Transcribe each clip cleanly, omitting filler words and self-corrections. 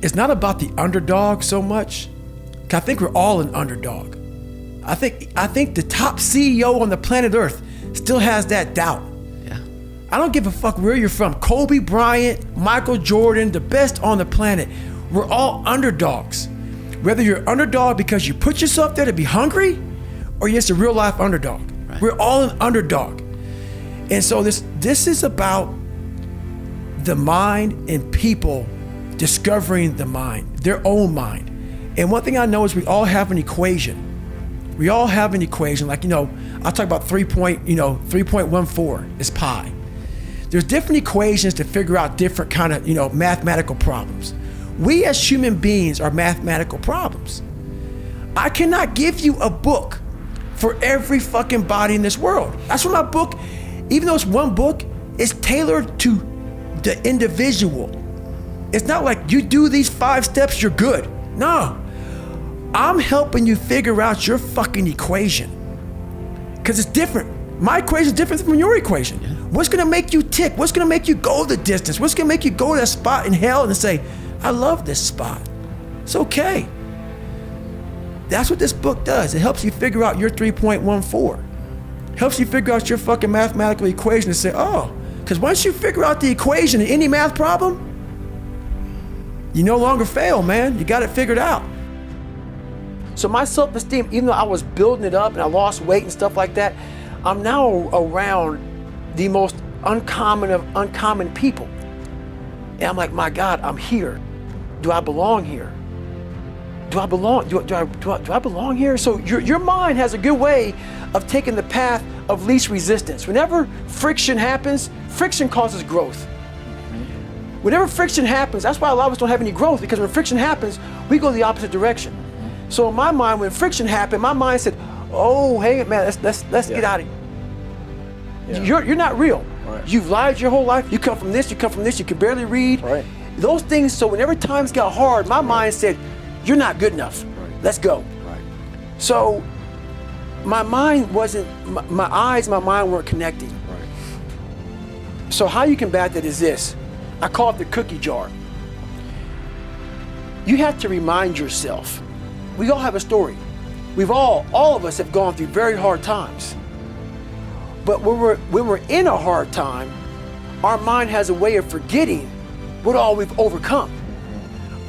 it's not about the underdog so much. I think we're all an underdog. I think the top CEO on the planet Earth still has that doubt. Yeah. I don't give a fuck where you're from. Kobe Bryant, Michael Jordan, the best on the planet. We're all underdogs. Whether you're underdog because you put yourself there to be hungry, or you're just a real life underdog. Right. We're all an underdog. And so this is about the mind and people discovering the mind, their own mind. And one thing I know is we all have an equation. We all have an equation, like, I'll talk about 3.14 is pi. There's different equations to figure out different kind of, mathematical problems. We as human beings are mathematical problems. I cannot give you a book for every fucking body in this world. That's why my book, even though it's one book, is tailored to the individual. It's not like you do these 5 steps, you're good. No. I'm helping you figure out your fucking equation. Because it's different. My equation is different from your equation. Yeah. What's gonna make you tick? What's gonna make you go the distance? What's gonna make you go to that spot in hell and say, I love this spot. It's okay. That's what this book does. It helps you figure out your 3.14. Helps you figure out your fucking mathematical equation and say, oh, because once you figure out the equation in any math problem, you no longer fail, man. You got it figured out. So my self-esteem, even though I was building it up and I lost weight and stuff like that, I'm now around the most uncommon of uncommon people. And I'm like, my God, I'm here. Do I belong here? Do I belong? Do I belong here? So your mind has a good way of taking the path of least resistance. Whenever friction happens, friction causes growth. Whenever friction happens, that's why a lot of us don't have any growth, because when friction happens, we go the opposite direction. So in my mind, when friction happened, my mind said, oh, hey, man, let's get out of here. Yeah. You're not real. Right. You've lied your whole life. You come from this, you can barely read. Right. Those things, so whenever times got hard, my mind said, you're not good enough. Right. Let's go. Right. So my mind wasn't, my eyes, my mind weren't connecting. Right. So how you combat that is this. I call it the cookie jar. You have to remind yourself. We all have a story. All of us have gone through very hard times. But when we're in a hard time, our mind has a way of forgetting what all we've overcome.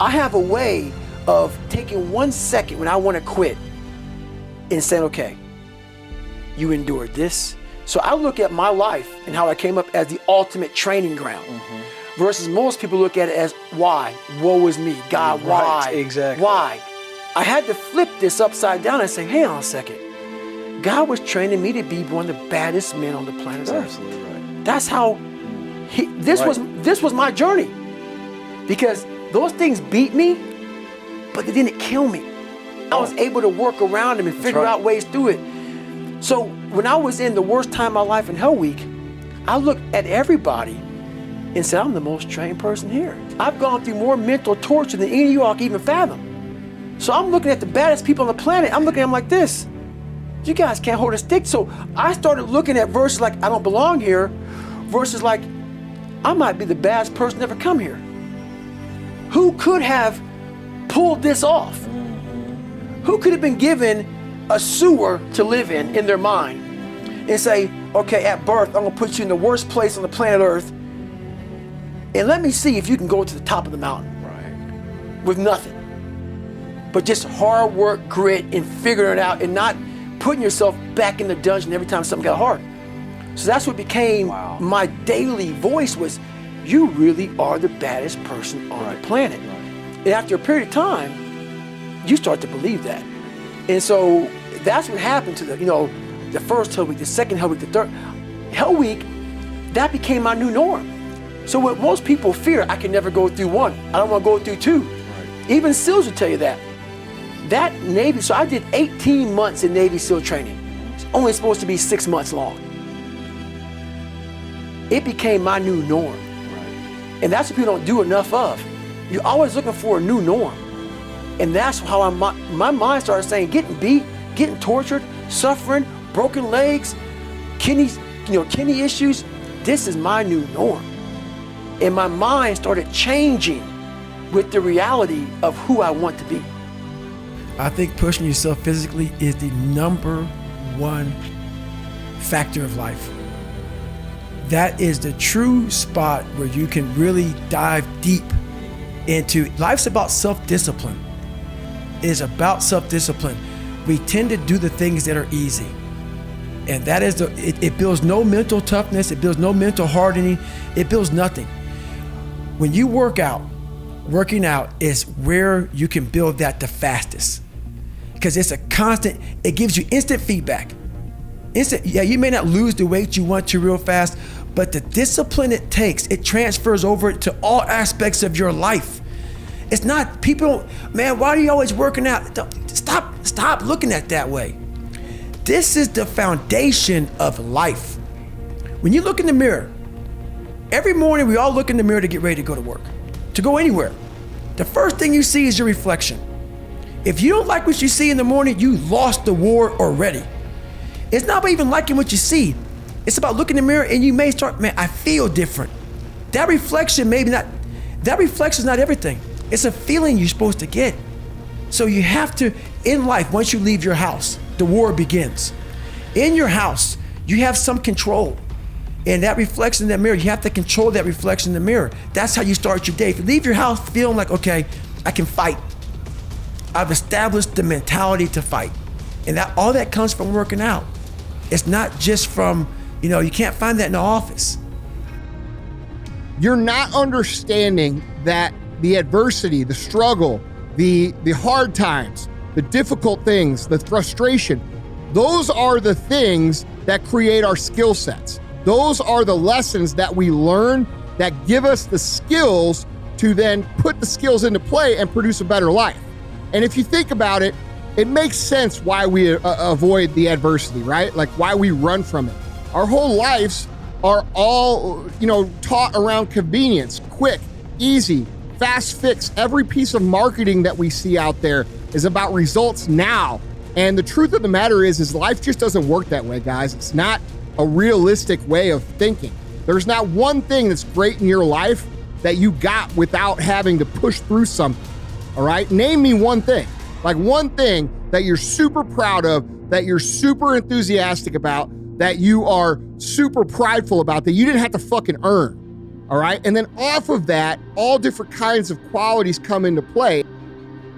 I have a way of taking 1 second when I want to quit and saying, okay, you endured this. So I look at my life and how I came up as the ultimate training ground. Versus most people look at it as why? Woe is me. God, why? Right, exactly. Why? I had to flip this upside down and say, hang on a second. God was training me to be one of the baddest men on the planet Earth. Absolutely right. That's how this was my journey. Because those things beat me, but they didn't kill me. I was able to work around them and figure out ways through it. So when I was in the worst time of my life in Hell Week, I looked at everybody and said, I'm the most trained person here. I've gone through more mental torture than any of y'all can even fathom. So I'm looking at the baddest people on the planet. I'm looking at them like this. You guys can't hold a stick. So I started looking at verses like, I don't belong here, versus like, I might be the baddest person to ever come here. Who could have pulled this off? Who could have been given a sewer to live in their mind and say, okay, at birth, I'm gonna put you in the worst place on the planet Earth, and let me see if you can go to the top of the mountain with nothing. But just hard work, grit, and figuring it out, and not putting yourself back in the dungeon every time something got hard. So that's what became my daily voice was, you really are the baddest person on the planet. And after a period of time, you start to believe that. And so that's what happened to the first Hell Week, the second Hell Week, the third. Hell Week, that became my new norm. So what most people fear, I can never go through one. I don't want to go through two. Even SEALs will tell you that. That Navy, so I did 18 months in Navy SEAL training. It's only supposed to be 6 months long. It became my new norm. And that's what people don't do enough of. You're always looking for a new norm. And that's how my mind started saying, getting beat, getting tortured, suffering, broken legs, kidney issues. This is my new norm. And my mind started changing with the reality of who I want to be. I think pushing yourself physically is the number one factor of life. That is the true spot where you can really dive deep into. Life's about self-discipline. It is about self-discipline. We tend to do the things that are easy. And that is it builds no mental toughness, it builds no mental hardening, it builds nothing. When you work out, working out is where you can build that the fastest. Because it's a constant, it gives you instant feedback. Yeah, you may not lose the weight you want to real fast, but the discipline it takes, it transfers over to all aspects of your life. It's not, people don't, man, why are you always working out? Stop looking at it that way. This is the foundation of life. When you look in the mirror, every morning we all look in the mirror to get ready to go to work, to go anywhere. The first thing you see is your reflection. If you don't like what you see in the morning, you lost the war already. It's not about even liking what you see. It's about looking in the mirror and you may start, man, I feel different. That reflection is not everything. It's a feeling you're supposed to get. So you have to, in life, once you leave your house, the war begins. In your house, you have some control. And that reflection in that mirror, you have to control that reflection in the mirror. That's how you start your day. If you leave your house feeling like, okay, I can fight. I've established the mentality to fight. And that all that comes from working out. It's not just from, you can't find that in the office. You're not understanding that the adversity, the struggle, the hard times, the difficult things, the frustration, those are the things that create our skill sets. Those are the lessons that we learn that give us the skills to then put the skills into play and produce a better life. And if you think about it, it makes sense why we avoid the adversity, right? Like why we run from it. Our whole lives are all, taught around convenience, quick, easy, fast fix. Every piece of marketing that we see out there is about results now. And the truth of the matter is life just doesn't work that way, guys. It's not a realistic way of thinking. There's not one thing that's great in your life that you got without having to push through something, all right? Name me one thing, like one thing that you're super proud of, that you're super enthusiastic about, that you are super prideful about, that you didn't have to fucking earn, all right? And then off of that, all different kinds of qualities come into play.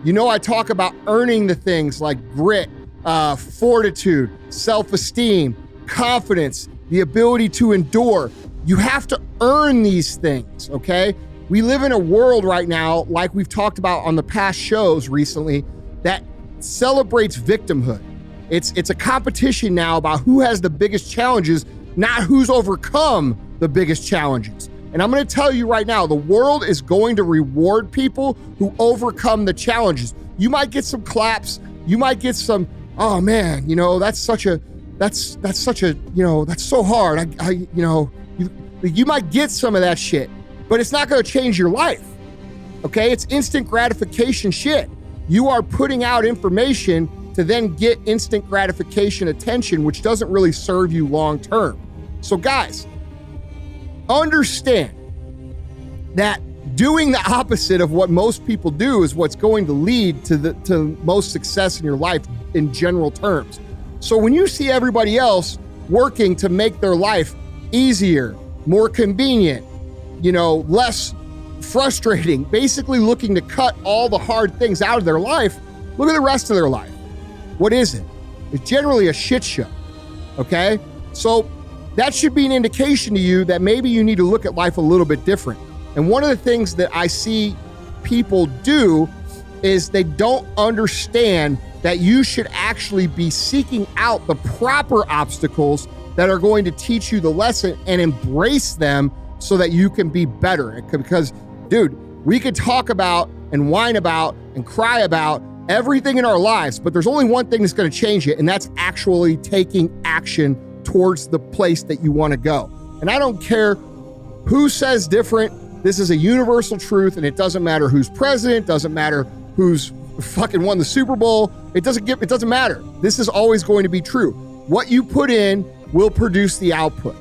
I talk about earning the things like grit, fortitude, self-esteem, confidence, the ability to endure. You have to earn these things, okay? We live in a world right now, like we've talked about on the past shows recently, that celebrates victimhood. It's a competition now about who has the biggest challenges, not who's overcome the biggest challenges. And I'm going to tell you right now, the world is going to reward people who overcome the challenges. You might get some claps. You might get some, oh man, that's so hard. You might get some of that shit, but it's not going to change your life. Okay? It's instant gratification shit. You are putting out information to then get instant gratification attention, which doesn't really serve you long term. So guys, understand that doing the opposite of what most people do is what's going to lead to most success in your life in general terms. So when you see everybody else working to make their life easier, more convenient, less frustrating, basically looking to cut all the hard things out of their life, look at the rest of their life. What is it? It's generally a shit show, okay? So that should be an indication to you that maybe you need to look at life a little bit different. And one of the things that I see people do is they don't understand that you should actually be seeking out the proper obstacles that are going to teach you the lesson and embrace them so that you can be better. Because, dude, we could talk about and whine about and cry about everything in our lives, but there's only one thing that's going to change it, and that's actually taking action towards the place that you want to go. And I don't care who says different. This is a universal truth, and it doesn't matter who's president, doesn't matter who's fucking won the Super Bowl. It doesn't matter. This is always going to be true. What you put in will produce the output.